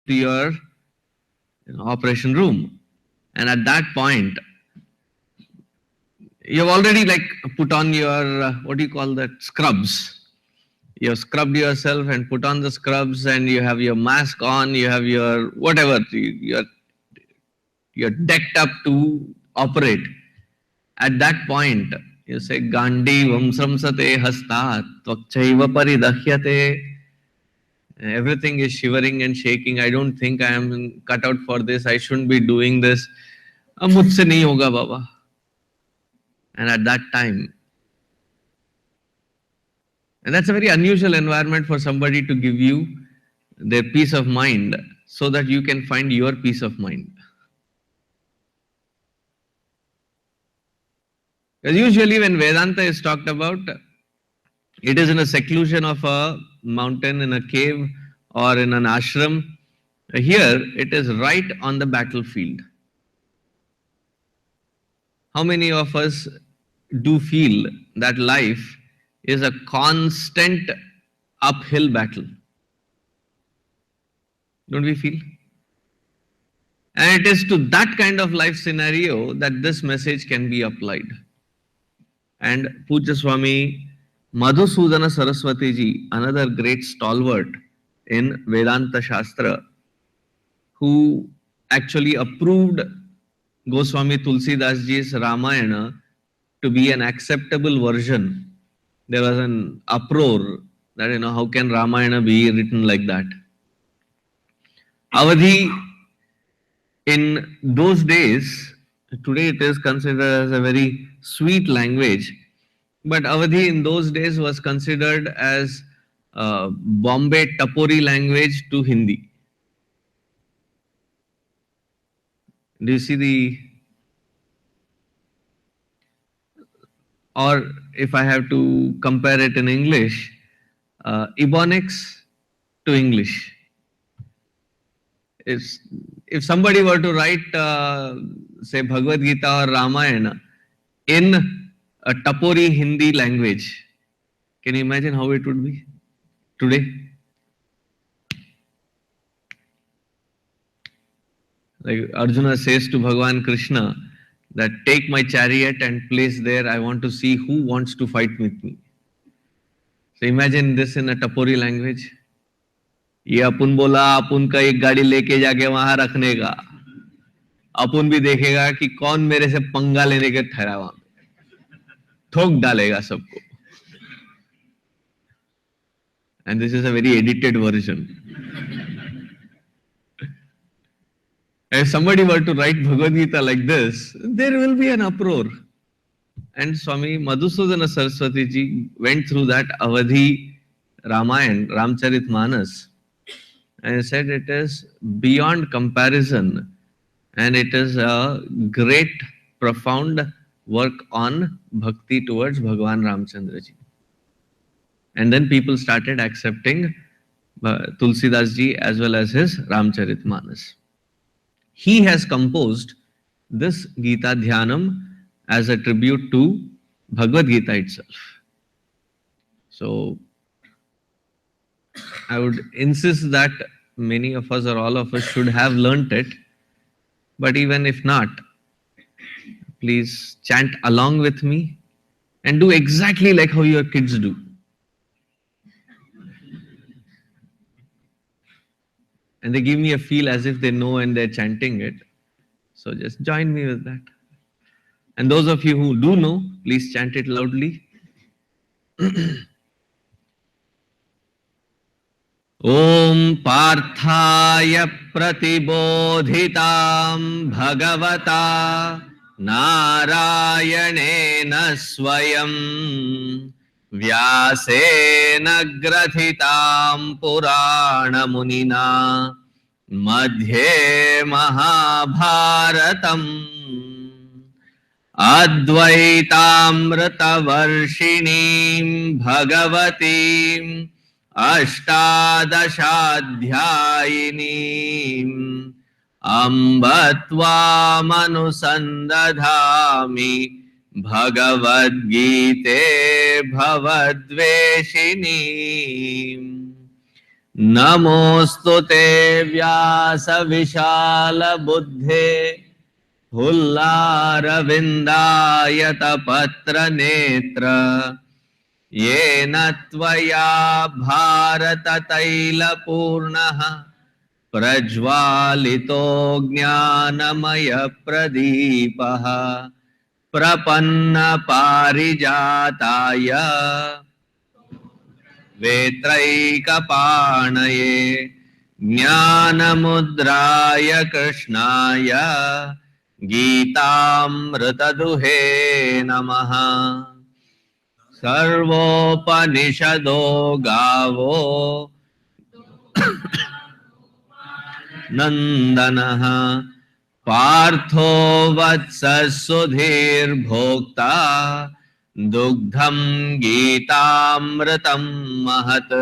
to your operation room. And at that point, you've already like put on your, what do you call that, scrubs. You've scrubbed yourself and put on the scrubs, and you have your mask on, you have your whatever, you're decked up to operate. At that point, you say, Gandhi Vamsramsate Hastat Tvakchaiva Paridahyate. Everything is shivering and shaking. I don't think I am cut out for this. I shouldn't be doing this. अब मुझसे नहीं होगा बाबा. And at that time, and that's a very unusual environment for somebody to give you their peace of mind so that you can find your peace of mind. Because usually when Vedanta is talked about, it is in a seclusion of a mountain, in a cave, or in an ashram. Here, it is right on the battlefield. How many of us do feel that life is a constant uphill battle? Don't we feel? And it is to that kind of life scenario that this message can be applied. And Pujya Swami Madhusudana Saraswati ji, another great stalwart in Vedanta Shastra, who actually approved Goswami Tulsidas ji's Ramayana to be an acceptable version. There was an uproar that, how can Ramayana be written like that? Awadhi, in those days, today it is considered as a very sweet language, but Awadhi in those days was considered as Bombay Tapori language to Hindi. Do you see or if I have to compare it in English, Ebonics to English. If somebody were to write, say, Bhagavad Gita or Ramayana in a Tapori Hindi language, can you imagine how it would be today? Like Arjuna says to Bhagavan Krishna that take my chariot and place there, I want to see who wants to fight with me. So imagine this in a Tapori language. ये अपुन बोला अपुन का एक गाड़ी लेके जाके वहां रखने का, अपुन भी देखेगा कि कौन मेरे से पंगा लेने के ठहरा, वहां पे ठोक डालेगा सबको. And this is a very edited version. If somebody were to write Bhagavad Gita like this, there will be an uproar. And Swami Madhusudana Saraswati ji went through that Awadhi Ramayana, Ramcharitmanas, and said it is beyond comparison, and it is a great, profound work on bhakti towards Bhagavan Ramchandra ji. And then people started accepting Tulsidas ji as well as his Ramcharitmanas. He has composed this Gita Dhyanam as a tribute to Bhagavad Gita itself. So, I would insist that many of us or all of us should have learnt it. But even if not, please chant along with me and do exactly like how your kids do. And they give me a feel as if they know and they're chanting it. So just join me with that. And those of you who do know, please chant it loudly. Om Parthaya Pratibodhitam Bhagavata Narayanena Swayam Vyasena Grathitam Purana Munina Madhye Mahabharatam Advaitamrita Varshinim Bhagavatim Ashtadashadhyayinim Ambatvamanusandadhami Bhagavad Gita Bhavadveshinim नमोऽस्तु ते व्यास विशाल बुद्धे हुल्लारविन्दायतपत्र नेत्र येन त्वया भारततैलपूर्णः प्रज्वालितो ज्ञानमयप्रदीपः प्रपन्नपारिजाताय वेत्रैकपाणये ज्ञानमुद्राय कृष्णाय गीतामृतदुहे नमः। सर्वोपनिषदो गावो नन्दनः पार्थो वत्ससुधीर्भोक्ता दुग्धं गीतामृतं महत्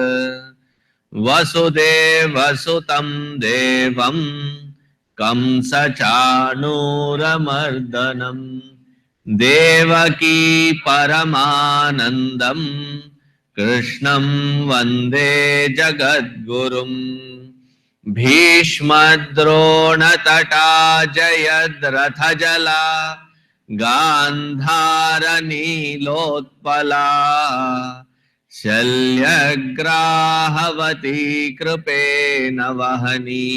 वसुदेवसुतं देवं कंसचाणूरमर्दनं देवकी परमानन्दं कृष्णं वन्दे जगद्गुरुम् भीष्मद्रोणतटा जयद्रथजला गान्धारनीलोत्पला शल्यग्राहवती कृपेण वहनी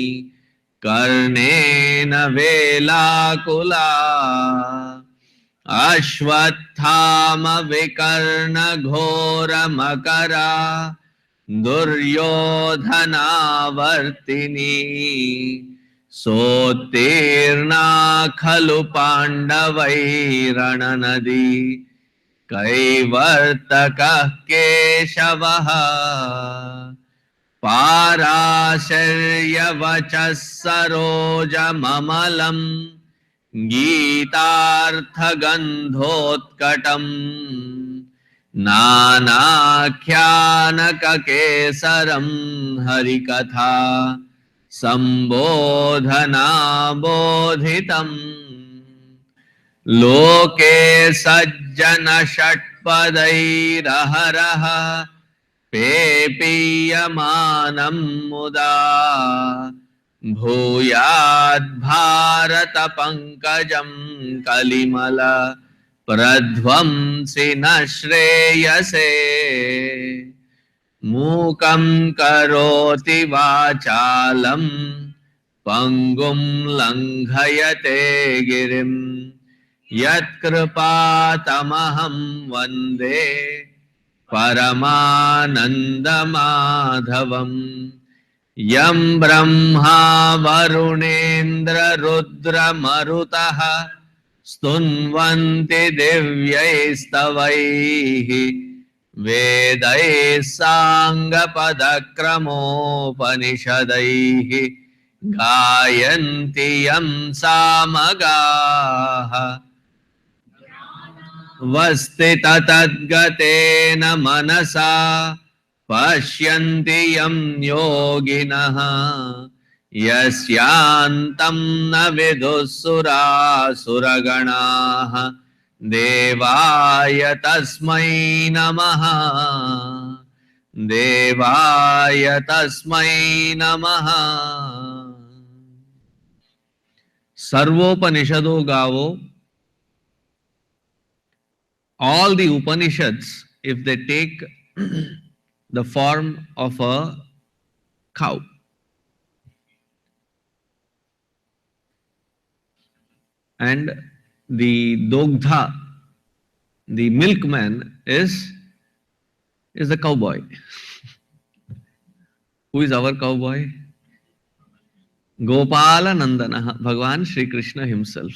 कर्णेन वेलाकुला अश्वत्थामविकर्णघोरमकरा दुर्योधनावर्तिनी सोत्तीर्णा खलु पाण्डवैरणनदी कैवर्तकः केशवः पाराशर्यवचः सरोजममलम् गीतार्थगन्धोत्कटम् नानाख्यानककेसरं हरिकथा सम्बोधनाबोधितम् लोके सज्जनषट्पदैरहरः पेपीयमानं मुदा भूयाद्भारतपङ्कजं कलिमल प्रध्वंसि न श्रेयसे मूकं करोति वाचालं पंगुं लंघयते गिरिं यत्कृपातमहं वन्दे परमानन्दमाधवम् यं ब्रह्मा वरुणेन्द्ररुद्रमरुतः स्तुन्वन्ति दिव्यैस्तवैः वेदैः साङ्गपदक्रमोपनिषदैः गायन्ति यं सामगाः वस्तिततद्गतेन मनसा पश्यन्ति यं योगिनः यस्यान्तं न विदुःसुरासुरगणाः देवाय तस्मै नमः देवाय तस्मै नमः। सर्वोपनिषदो गावो, all the Upanishads, if they take the form of a cow, and the dogdha, the milkman, is the cowboy. Who is our cowboy? Gopala Nandana, Bhagavan Sri Krishna himself.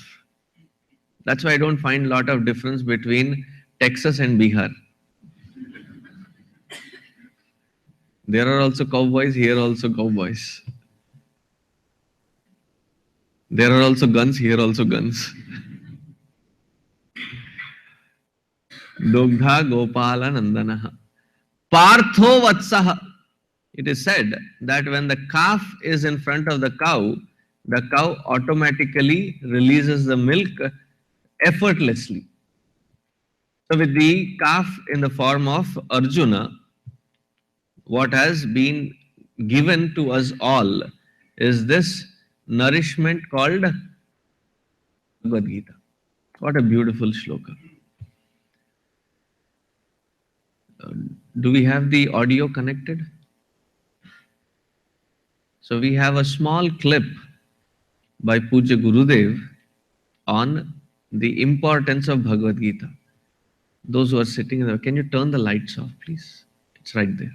That's why I don't find a lot of difference between Texas and Bihar. There are also cowboys, here also cowboys. There are also guns, here also guns. Dogdha Gopala Nandana. Partho Vatsaha. It is said that when the calf is in front of the cow automatically releases the milk effortlessly. So with the calf in the form of Arjuna, what has been given to us all is this nourishment called Bhagavad Gita. What a beautiful shloka. Uh, do we have the audio connected? So we have a small clip by Puja Gurudev on the importance of Bhagavad Gita. Those who are sitting in the, can you turn the lights off, please? It's right there.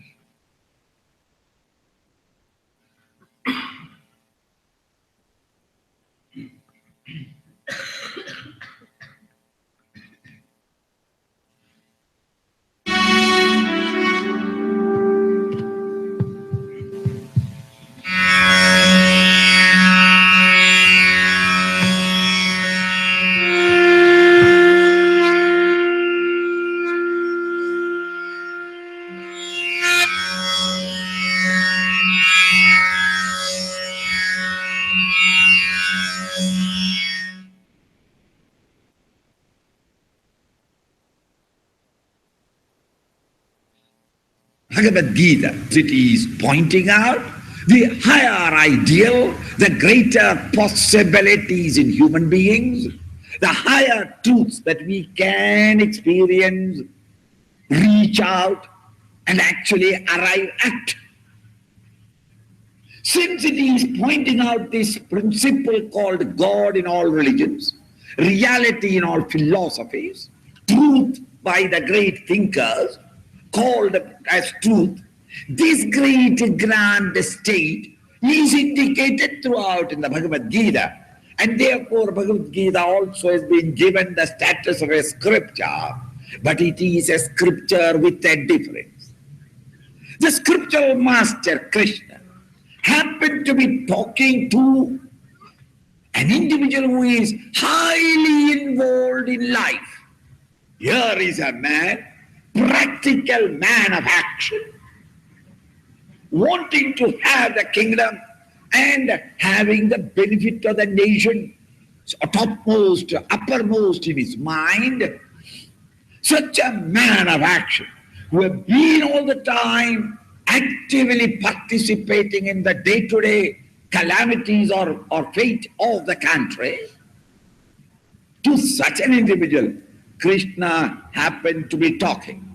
Bhagavad Gita, it is pointing out the higher ideal, the greater possibilities in human beings, the higher truths that we can experience, reach out, and actually arrive at. Since it is pointing out this principle called God in all religions, reality in all philosophies, truth by the great thinkers, called as truth, this great grand state is indicated throughout in the Bhagavad Gita. And therefore Bhagavad Gita also has been given the status of a scripture, but it is a scripture with a difference. The scriptural master Krishna happened to be talking to an individual who is highly involved in life. Here is a man, practical man of action, wanting to have the kingdom and having the benefit of the nation topmost, uppermost in his mind. Such a man of action who have been all the time actively participating in the day-to-day calamities or fate of the country. To such an individual, Krishna happened to be talking.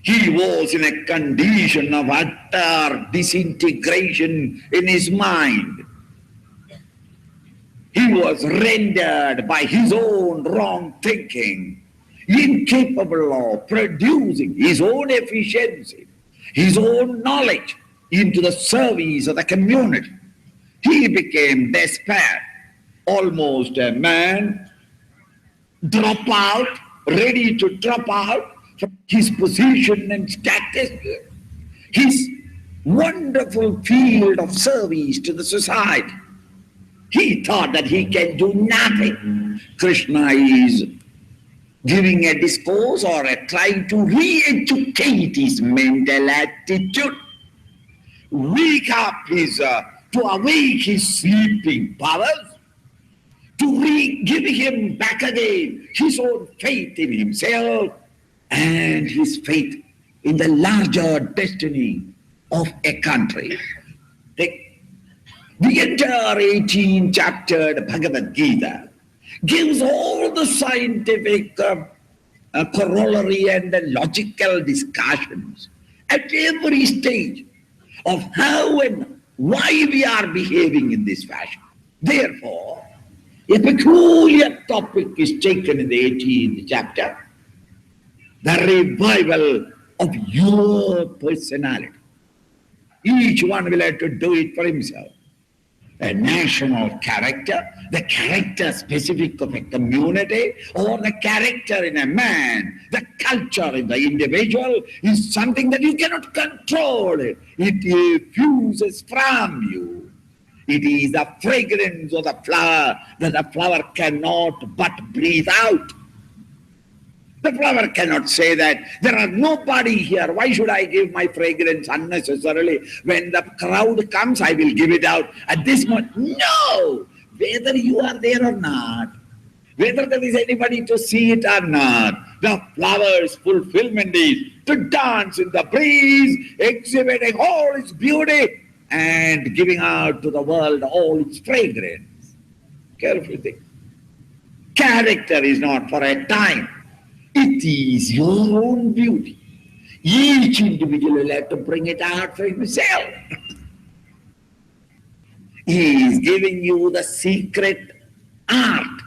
He was in a condition of utter disintegration in his mind. He was rendered by his own wrong thinking, incapable of producing his own efficiency, his own knowledge into the service of the community. He became despair, almost a man drop out, ready to drop out from his position and status, his wonderful field of service to the society. He thought that he can do nothing. Krishna is giving a discourse or trying to re-educate his mental attitude, to awake his sleeping powers, to give him back again his own faith in himself and his faith in the larger destiny of a country. The entire 18th chapter of Bhagavad Gita gives all the scientific corollary and the logical discussions at every stage of how and why we are behaving in this fashion. Therefore, a peculiar topic is taken in the 18th chapter, the revival of your personality. Each one will have to do it for himself. A national character, the character specific of a community, or the character in a man, the culture in the individual is something that you cannot control. It effuses from you. It is the fragrance of the flower that the flower cannot but breathe out. The flower cannot say that there are nobody here. Why should I give my fragrance unnecessarily? When the crowd comes, I will give it out at this moment. No! Whether you are there or not, whether there is anybody to see it or not, the flower's fulfillment is to dance in the breeze, exhibiting all its beauty and giving out to the world all its fragrance. Carefully think. Character is not for a time. It is your own beauty. Each individual will have to bring it out for himself. He is giving you the secret art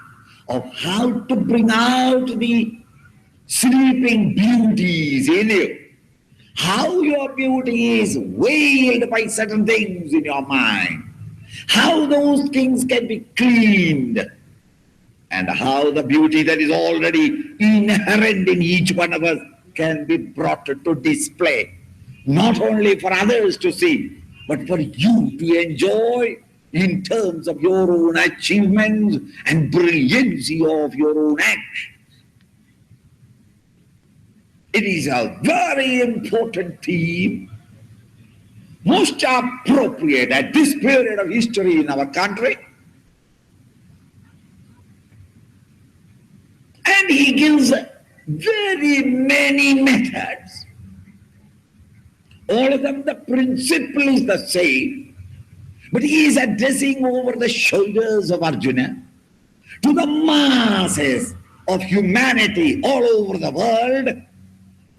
of how to bring out the sleeping beauties in you. How your beauty is veiled by certain things in your mind. How those things can be cleaned. And how the beauty that is already inherent in each one of us can be brought to display. Not only for others to see, but for you to enjoy in terms of your own achievements and brilliancy of your own action. It is a very important theme, most appropriate at this period of history in our country. And he gives very many methods. All of them, the principle is the same, but he is addressing over the shoulders of Arjuna to the masses of humanity all over the world,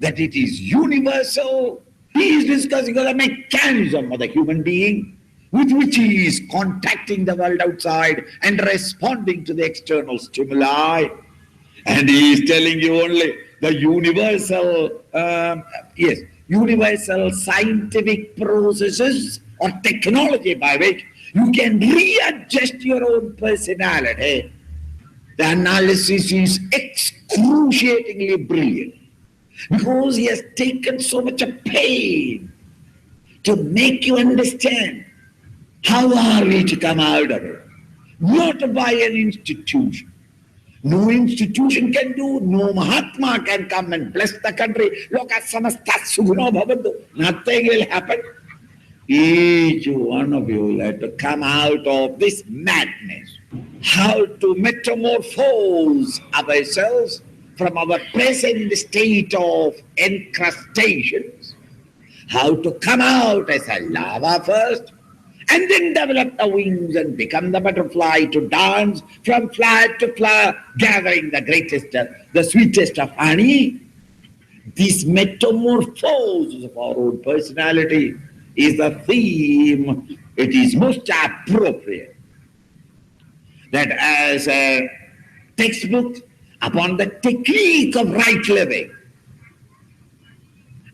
that it is universal. He is discussing the mechanism of the human being with which he is contacting the world outside and responding to the external stimuli. And he is telling you only the universal, universal scientific processes or technology by which you can readjust your own personality. The analysis is excruciatingly brilliant because he has taken so much of pain to make you understand how are we to come out of it. Not by an institution. No institution can do, no Mahatma can come and bless the country. Loka samasta sugno bhavantu. Nothing will happen. Each one of you will have to come out of this madness. How to metamorphose ourselves from our present state of encrustations. How to come out as a lava first, and then develop the wings and become the butterfly to dance from flower to flower, gathering the greatest, the sweetest of honey. This metamorphosis of our own personality is the theme. It is most appropriate that as a textbook upon the technique of right living,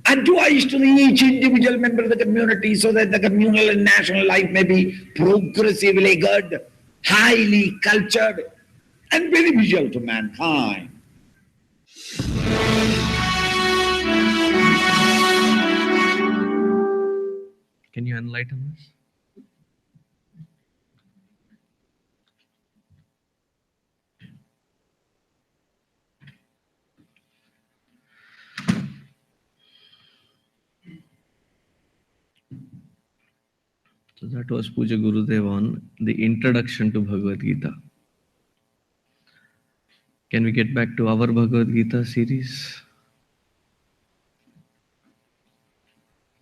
advice to each individual member of the community so that the communal and national life may be progressively good, highly cultured, and beneficial to mankind. Can you enlighten us? So that was Puja Gurudev on the introduction to Bhagavad Gita. Can we get back to our Bhagavad Gita series?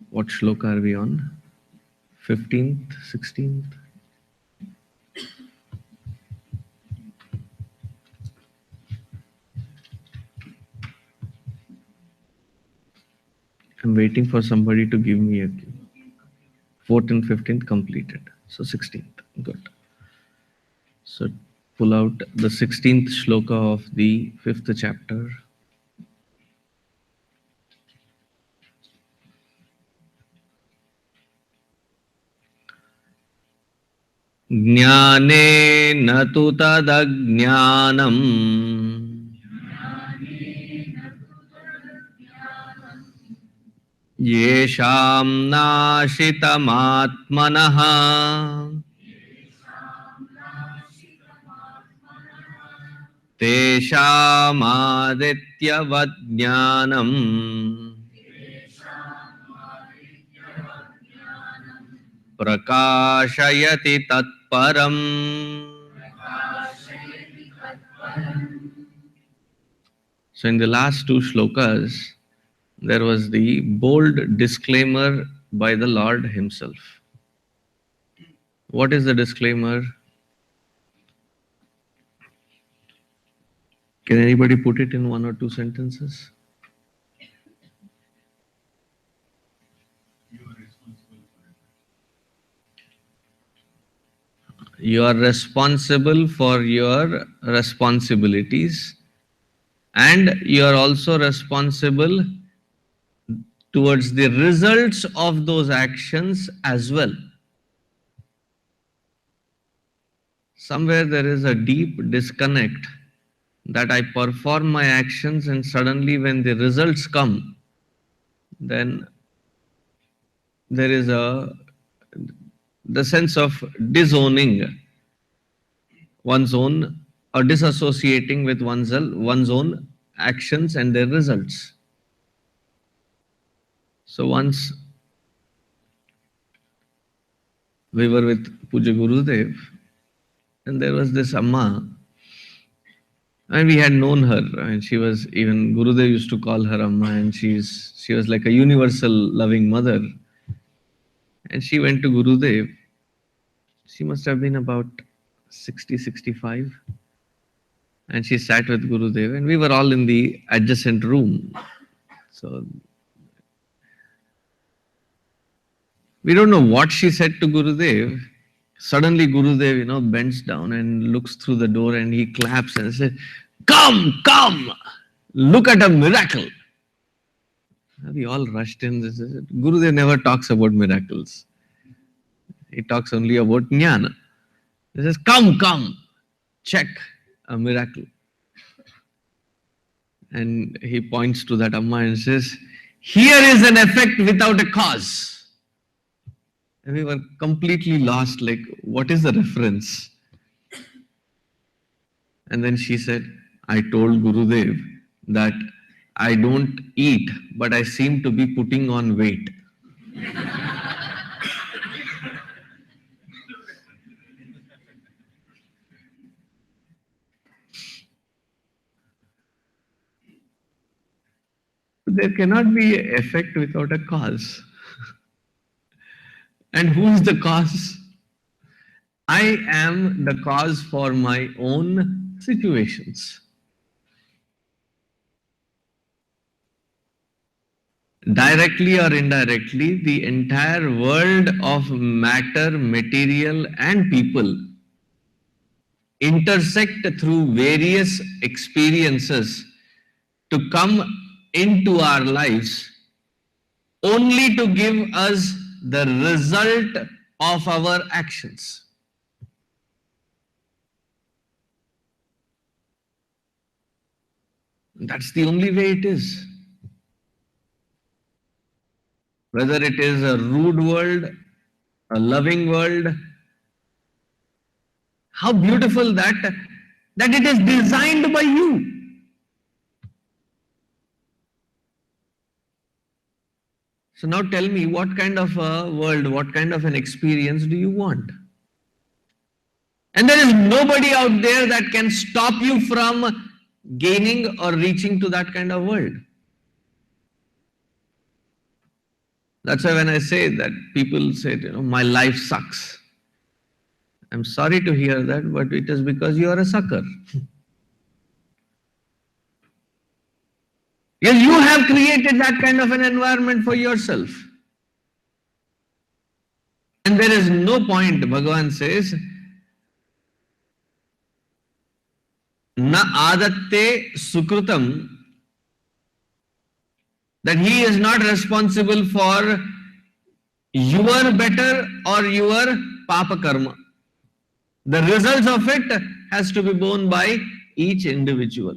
What shloka are we on? 15th, 16th? I'm waiting for somebody to give me a cue. 14th, 15th completed. So 16th. Good. So pull out the 16th shloka of the 5th chapter. Jnane tu tadajnanam yesham nashitamatmanaha tesham adityavat prakashayati tatparam. So in the last two shlokas, there was the bold disclaimer by the Lord Himself. What is the disclaimer? Can anybody put it in one or two sentences? You are responsible for your responsibilities, and you are also responsible towards the results of those actions as well. Somewhere there is a deep disconnect that I perform my actions, and suddenly when the results come, then there is the sense of disowning one's own, or disassociating with one's own actions and their results. So once we were with Puja Gurudev, and there was this Amma, and we had known her, and she was, even Gurudev used to call her Amma, and she was like a universal loving mother. And she went to Gurudev. She must have been about 60, 65. And she sat with Gurudev, and we were all in the adjacent room. So we don't know what she said to Gurudev. Suddenly Gurudev, bends down and looks through the door, and he claps and says, "Come, come, look at a miracle." We all rushed in. Gurudev never talks about miracles. He talks only about jnana. He says, "Come, come, check a miracle." And he points to that Amma and says, "Here is an effect without a cause." And we were completely lost, like, what is the reference? And then she said, "I told Gurudev that I don't eat, but I seem to be putting on weight." There cannot be effect without a cause. And who is the cause? I am the cause for my own situations. Directly or indirectly, the entire world of matter, material, and people intersect through various experiences to come into our lives only to give us the result of our actions. That's the only way it is. Whether it is a rude world, a loving world, how beautiful that it is designed by you. So now tell me, what kind of a world, what kind of an experience do you want? And there is nobody out there that can stop you from gaining or reaching to that kind of world. That's why when I say that, people say, my life sucks. I'm sorry to hear that, but it is because you are a sucker. Yes, you have created that kind of an environment for yourself. And there is no point, Bhagavan says, na adatte sukrutam, that he is not responsible for your better or your papa karma. The results of it has to be borne by each individual.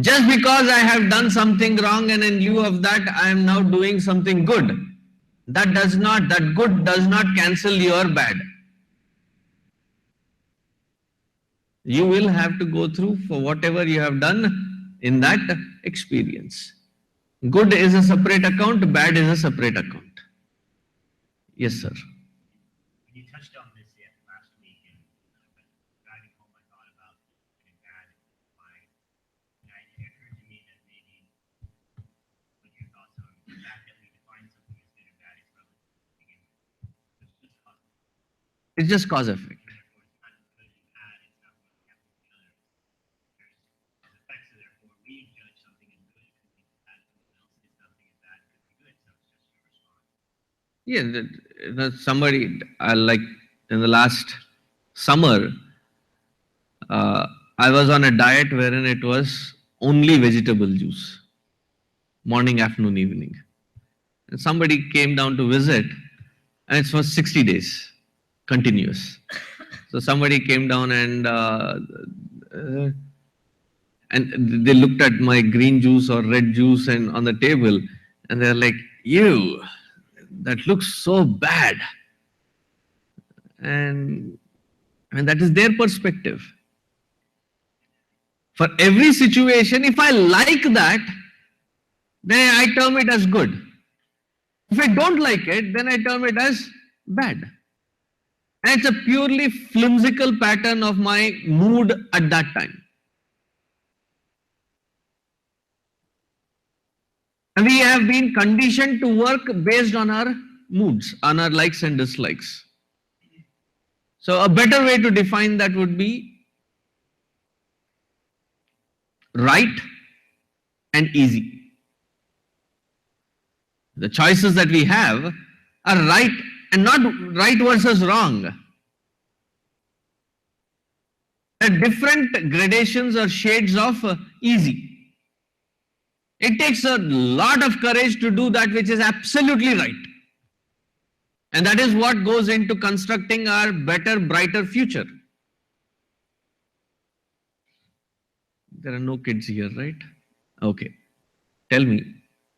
Just because I have done something wrong and in lieu of that I am now doing something good, that good does not cancel your bad. You will have to go through for whatever you have done in that experience. Good is a separate account, bad is a separate account. Yes, sir. You touched on this last week, and driving home, I thought about getting bad in mind. And it occurred to me that maybe what your thoughts It's just cause effect. Therefore, it's not good and bad. It's not what happens to others. There's effects, so therefore we judge something as good, it could be bad. Someone else did something as bad, it could be good. So it's just your response. Yeah, somebody, like in the last summer, I was on a diet wherein it was only vegetable juice, morning, afternoon, evening. And somebody came down to visit, and it was 60 days continuous. So somebody came down uh, and they looked at my green juice or red juice and on the table, and they're like, "Ew, that looks so bad." And that is their perspective. For every situation, if I like that, then I term it as good. If I don't like it, then I term it as bad. And it's a purely whimsical pattern of my mood at that time. And we have been conditioned to work based on our moods, on our likes and dislikes. So a better way to define that would be right and easy. The choices that we have are right and not right versus wrong. There are different gradations or shades of easy. It takes a lot of courage to do that which is absolutely right. And that is what goes into constructing our better, brighter future. There are no kids here, right? Okay. Tell me,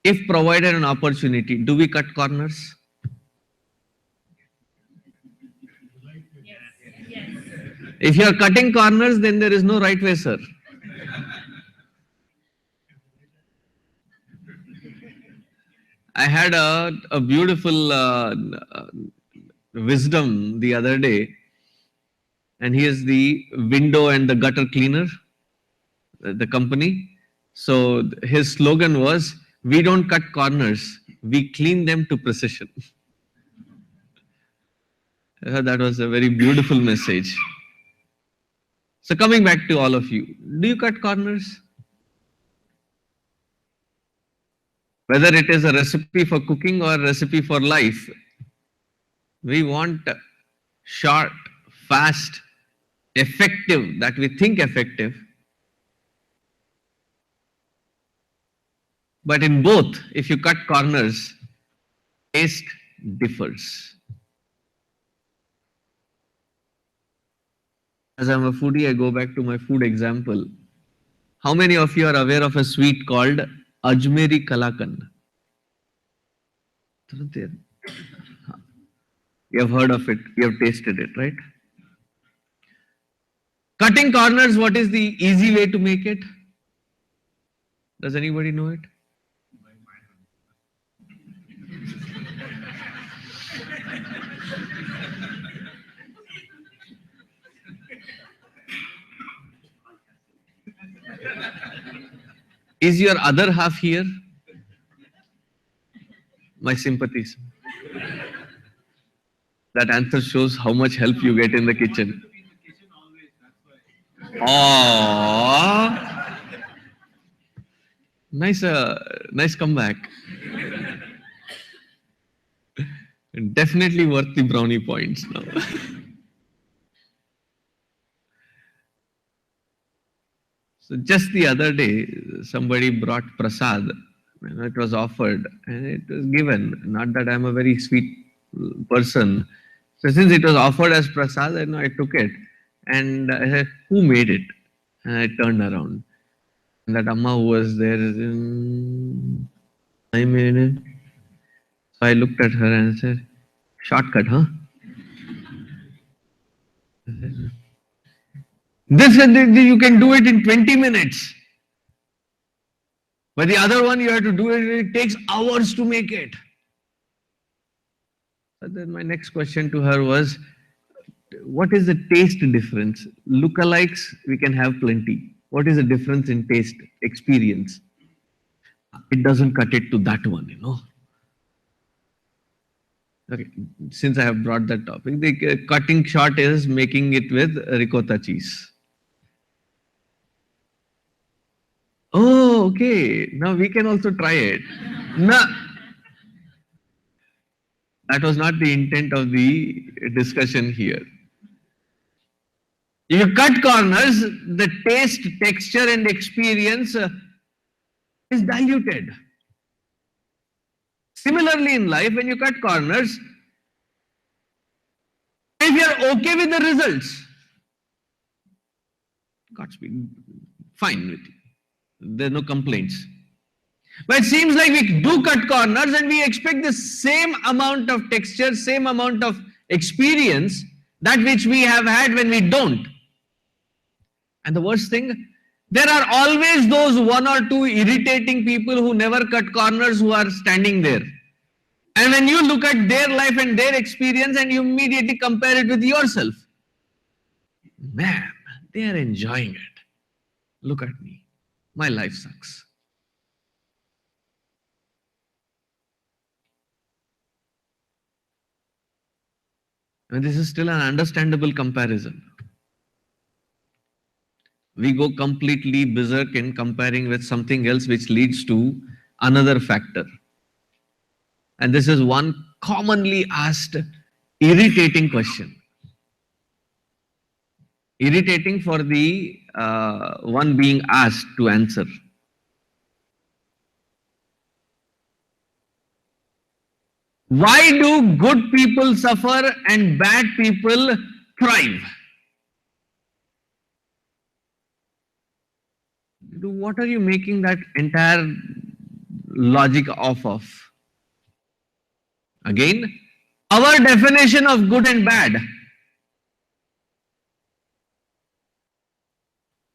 if provided an opportunity, do we cut corners? If you are cutting corners, then there is no right way, sir. I had a beautiful wisdom the other day, and he is the window and the gutter cleaner, the company. So his slogan was, "We don't cut corners, we clean them to precision." That was a very beautiful message. So coming back to all of you, do you cut corners? Whether it is a recipe for cooking or a recipe for life, we want short, fast, effective, that we think effective. But in both, if you cut corners, taste differs. As I'm a foodie, I go back to my food example. How many of you are aware of a sweet called Ajmeri Kalakand? You have heard of it, you have tasted it, right? Cutting corners, what is the easy way to make it? Does anybody know it? Is your other half here? My sympathies. That answer shows how much help you get in the kitchen. Oh, nice comeback. Definitely worth the brownie points now. So just the other day, somebody brought prasad. It was offered and it was given. Not that I'm a very sweet person. So since it was offered as prasad, I took it. And I said, "Who made it?" And I turned around. And that Amma who was there, I made it. So I looked at her and said, "Shortcut, huh?" This you can do it in 20 minutes. But the other one you have to do it takes hours to make it. But then my next question to her was, what is the taste difference? Lookalikes, we can have plenty. What is the difference in taste experience? It doesn't cut it to that one. Okay, since I have brought that topic, the cutting short is making it with ricotta cheese. Oh, okay. Now we can also try it. No, that was not the intent of the discussion here. If you cut corners, the taste, texture, and experience is diluted. Similarly, in life, when you cut corners, if you're okay with the results, Godspeed, fine with you. There are no complaints. But it seems like we do cut corners and we expect the same amount of texture, same amount of experience, that which we have had when we don't. And the worst thing, there are always those one or two irritating people who never cut corners who are standing there. And when you look at their life and their experience and you immediately compare it with yourself, man, they are enjoying it. Look at me. My life sucks. And this is still an understandable comparison. We go completely berserk in comparing with something else, which leads to another factor. And this is one commonly asked irritating question. Irritating for the one being asked to answer. Why do good people suffer and bad people thrive? What are you making that entire logic off of? Again, our definition of good and bad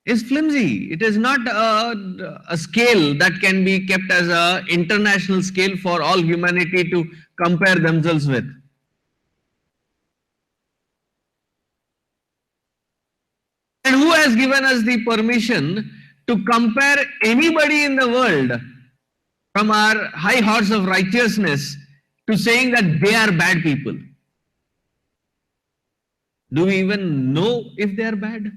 is flimsy. It is not a scale that can be kept as an international scale for all humanity to compare themselves with. And who has given us the permission to compare anybody in the world from our high horse of righteousness to saying that they are bad people? Do we even know if they are bad?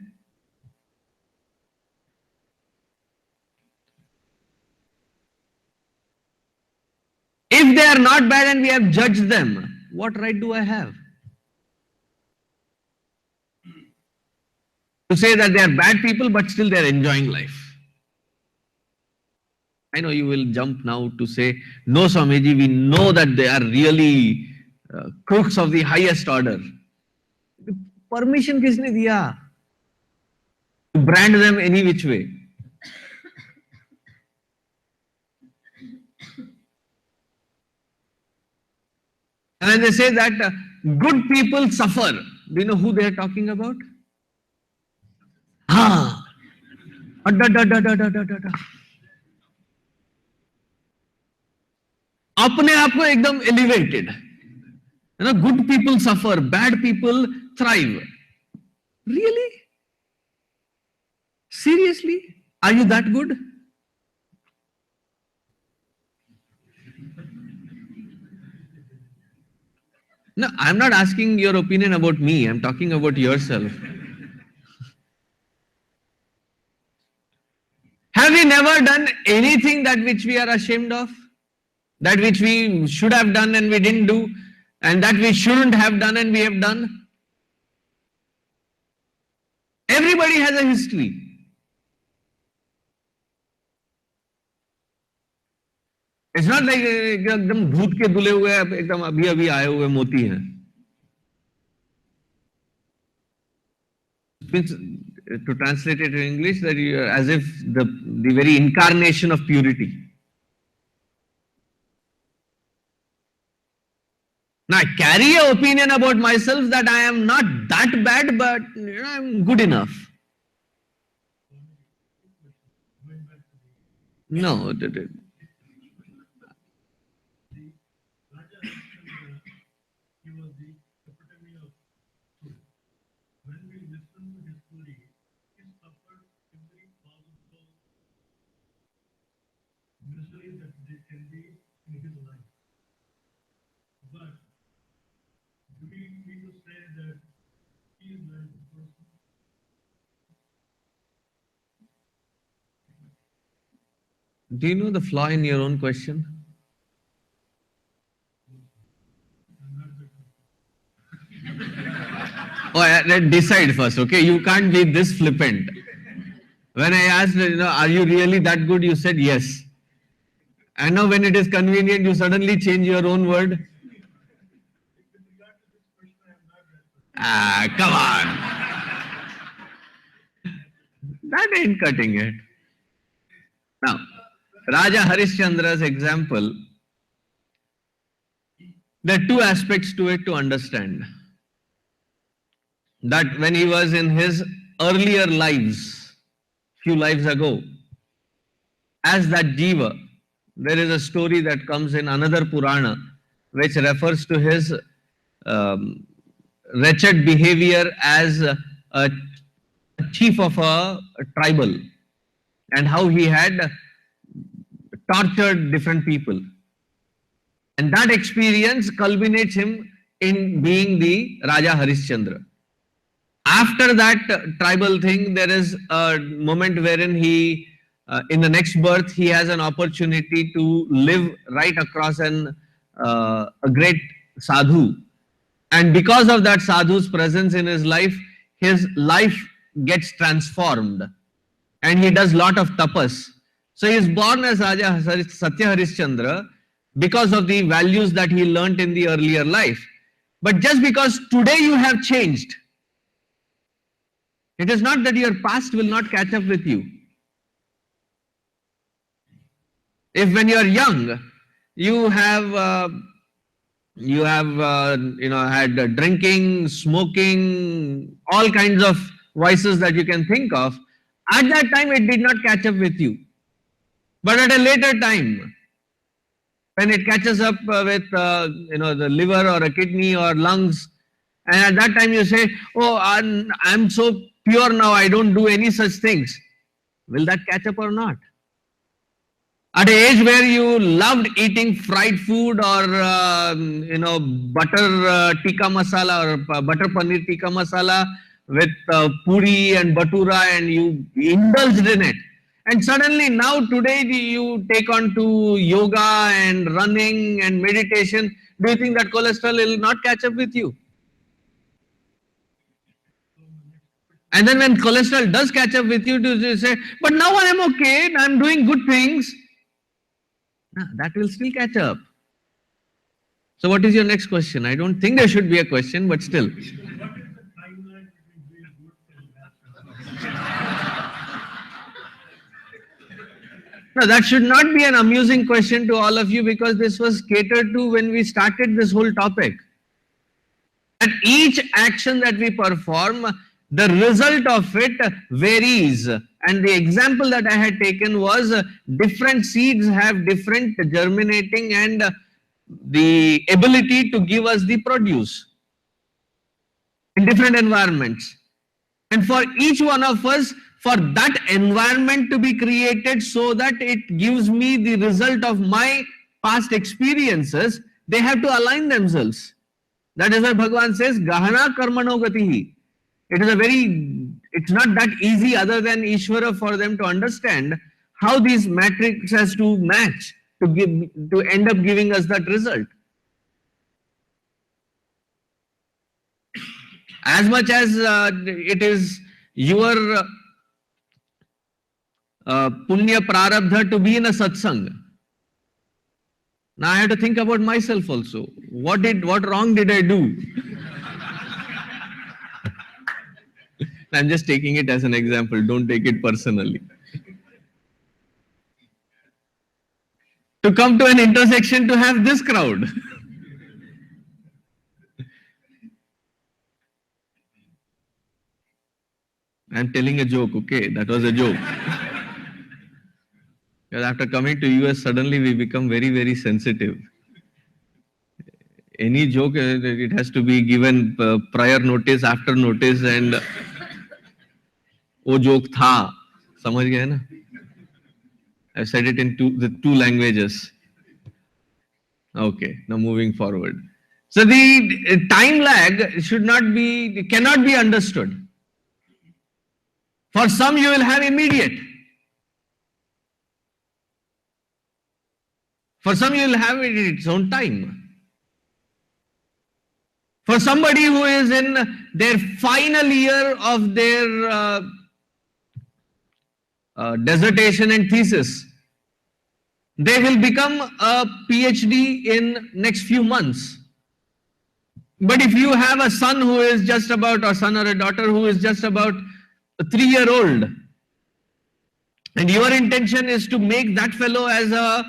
If they are not bad and we have judged them, what right do I have to say that they are bad people but still they are enjoying life? I know you will jump now to say, no, Swamiji, we know that they are really crooks of the highest order. Permission किसने दिया to brand them any which way? And when they say that good people suffer, do you know who they are talking about? Ah, da, da, da, da, da, da, da, da. अपने आप को एकदम elevated. You know, good people suffer, bad people thrive. Really? Seriously? Are you that good? No, I'm not asking your opinion about me. I'm talking about yourself. Have we never done anything that which we are ashamed of? That which we should have done and we didn't do? And that we shouldn't have done and we have done? Everybody has a history. It's not like एकदम भूत के धुले हुए एकदम अभी अभी आए हुए मोती हैं. To translate it in English, that you are as if the very incarnation of purity. Now I carry an opinion about myself that I am not that bad, but I'm good enough. No, Raja Harishchandra, he was the epitome of truth. When we listen to his story, he suffered every possible misery that there can be in his life. But Do you know the flaw in your own question? Oh, decide first, okay? You can't be this flippant. When I asked, are you really that good? You said yes. And now when it is convenient, you suddenly change your own word. With regard to this question, I am not that. Ah, come on. That ain't cutting it. Now, Raja Harishchandra's example, there are two aspects to it to understand. That when he was in his earlier lives, few lives ago, as that jiva, there is a story that comes in another Purana which refers to his wretched behavior as a chief of a tribal and how he had tortured different people. And that experience culminates him in being the Raja Harishchandra. After that tribal thing, there is a moment wherein he, in the next birth, he has an opportunity to live right across a great sadhu. And because of that sadhu's presence in his life gets transformed. And he does lot of tapas. So he is born as Raja Satya Harishchandra because of the values that he learnt in the earlier life. But just because today you have changed, it is not that your past will not catch up with you. If when you are young, you have had drinking, smoking, all kinds of vices that you can think of, at that time it did not catch up with you. But at a later time, when it catches up with the liver or a kidney or lungs, and at that time you say, oh, I'm so pure now, I don't do any such things. Will that catch up or not? At an age where you loved eating fried food or butter tikka masala or butter paneer tikka masala with puri and batura, and you indulged in it, and suddenly now today you take on to yoga and running and meditation, do you think that cholesterol will not catch up with you? And then when cholesterol does catch up with you, do you say, but now I am okay, I am doing good things? No, that will still catch up. So what is your next question? I don't think there should be a question, but still. What is the timeline between doing good and bad? No, that should not be an amusing question to all of you, because this was catered to when we started this whole topic. At each action that we perform, the result of it varies. And the example that I had taken was different seeds have different germinating and the ability to give us the produce in different environments. And for each one of us, for that environment to be created so that it gives me the result of my past experiences, they have to align themselves. That is why Bhagavan says, Gahana Karmano Gatihi. It's not that easy other than Ishvara for them to understand how these matrix has to match to end up giving us that result. As much as it is your punya prarabdha to be in a satsang. Now I have to think about myself also. What wrong did I do? I'm just taking it as an example. Don't take it personally. To come to an intersection to have this crowd. I'm telling a joke, okay? That was a joke. Because after coming to US, suddenly we become very, very sensitive. Any joke, it has to be given prior notice, after notice, and वो joke था, समझ गए ना? I said it in the two languages. Okay, now moving forward. So the time lag cannot be understood. For some you will have immediate. For some, you will have it in its own time. For somebody who is in their final year of their dissertation and thesis, they will become a PhD in next few months. But if you have a son who is just about, or son or a daughter who is just about a 3-year-old, and your intention is to make that fellow as a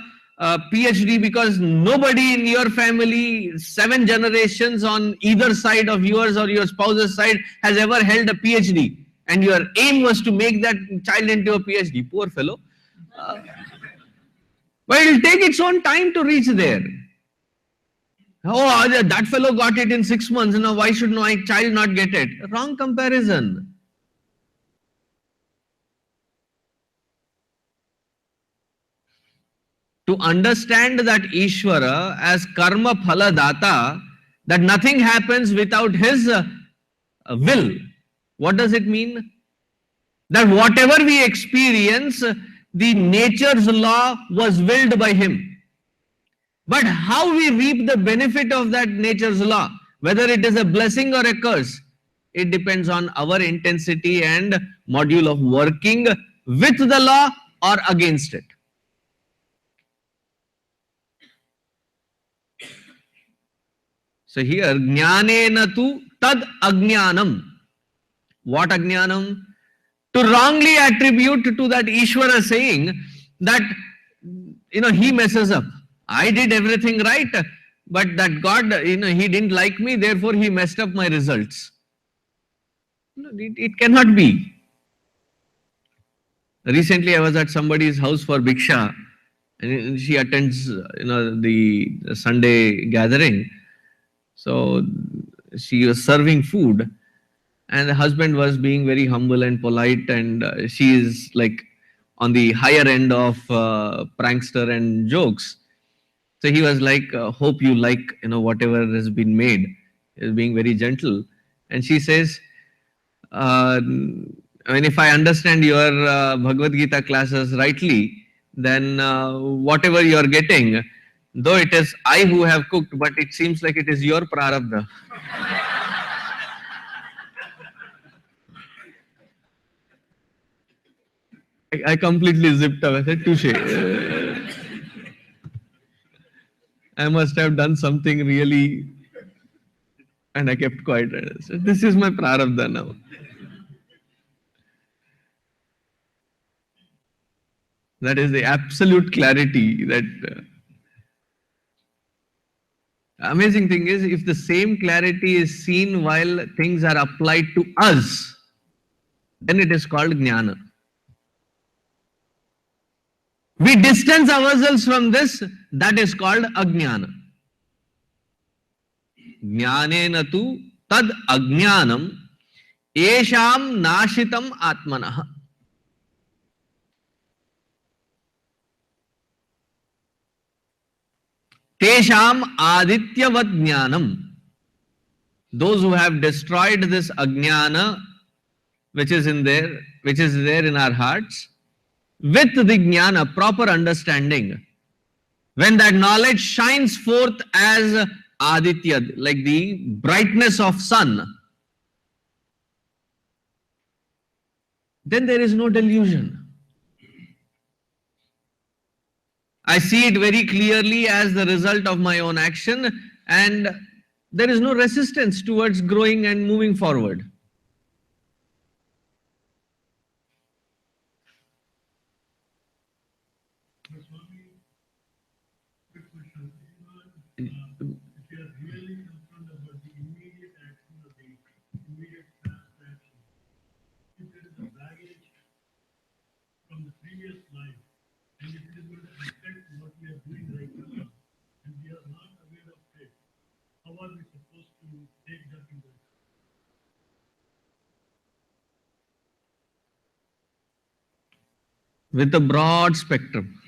PhD, because nobody in your family, 7 generations on either side of yours or your spouse's side, has ever held a PhD, and your aim was to make that child into a PhD. Poor fellow. But it will take its own time to reach there. Oh, that fellow got it in 6 months. Now, why should my child not get it? Wrong comparison. To understand that Ishvara as karma phala data, that nothing happens without his will. What does it mean? That whatever we experience, the nature's law was willed by him. But how we reap the benefit of that nature's law, whether it is a blessing or a curse, it depends on our intensity and module of working with the law or against it. So here, jnanena tu tad ajnanam. What ajnanam? To wrongly attribute to that Ishvara saying that, he messes up. I did everything right, but that God, he didn't like me, therefore he messed up my results. No, it cannot be. Recently, I was at somebody's house for Bhiksha, and she attends, the Sunday gathering. So she was serving food, and the husband was being very humble and polite, and she is like on the higher end of prankster and jokes. So he was like, hope you like, whatever has been made. Is being very gentle. And she says, if I understand your Bhagavad Gita classes rightly, then whatever you are getting, though it is I who have cooked, but it seems like it is your prarabdha. I completely zipped up. I said, touche. I must have done something really, and I kept quiet. I said, this is my prarabdha now. That is the absolute clarity that amazing thing is, if the same clarity is seen while things are applied to us, then it is called jnana. We distance ourselves from this, that is called ajnana. Jnanena tu tad ajnanam esham nashitam atmanah. Tesham adityavat jnanam. Those who have destroyed this ajnana, which is there in our hearts, with the jnana, proper understanding, when that knowledge shines forth as aditya, like the brightness of sun, then there is no delusion. I see it very clearly as the result of my own action, and there is no resistance towards growing and moving forward. Swami, quick question. If you are really concerned about the immediate action or the immediate past action, if there is a baggage from the previous life, and if it is going to affect what we are doing right now, and we are not aware of it, how are we supposed to take that into account? With a broad spectrum.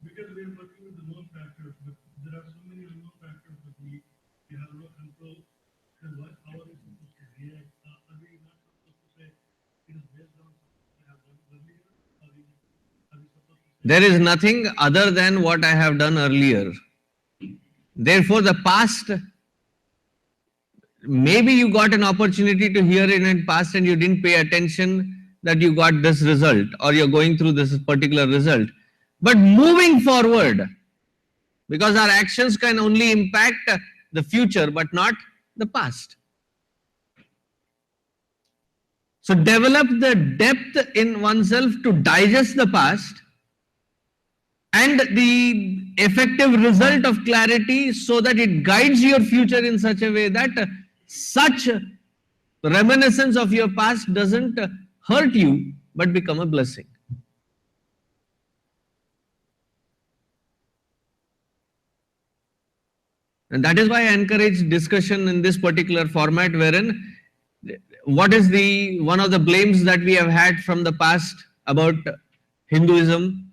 Because we are working with the known factors, but there are so many unknown factors that we have no control. So how are we supposed to react? Are we not supposed to say it is based on something we have done earlier? Are we supposed to say There is nothing other than what I have done earlier. Therefore, the past, maybe you got an opportunity to hear in the past and you didn't pay attention that you got this result or you're going through this particular result. But moving forward, because our actions can only impact the future but not the past. So develop the depth in oneself to digest the past and the effective result of clarity so that it guides your future in such a way that such reminiscence of your past doesn't hurt you but become a blessing. And that is why I encourage discussion in this particular format, wherein what is the one of the blames that we have had from the past about Hinduism?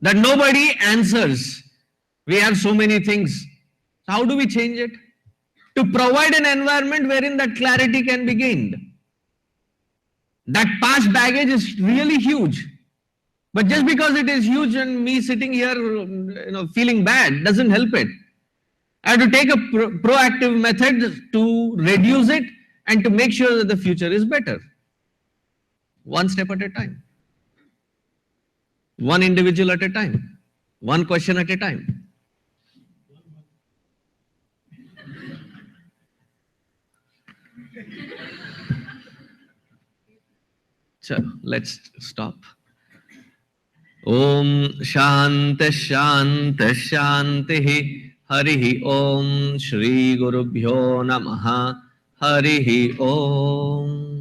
That nobody answers. We have so many things. How do we change it? To provide an environment wherein that clarity can be gained. That past baggage is really huge. But just because it is huge and me sitting here feeling bad doesn't help it. I have to take a proactive method to reduce it and to make sure that the future is better. One step at a time. One individual at a time. One question at a time. So let's stop. Om Shanta Shanta Shanti Harihi Om Shri Gurubhyo Namaha Harihi Om.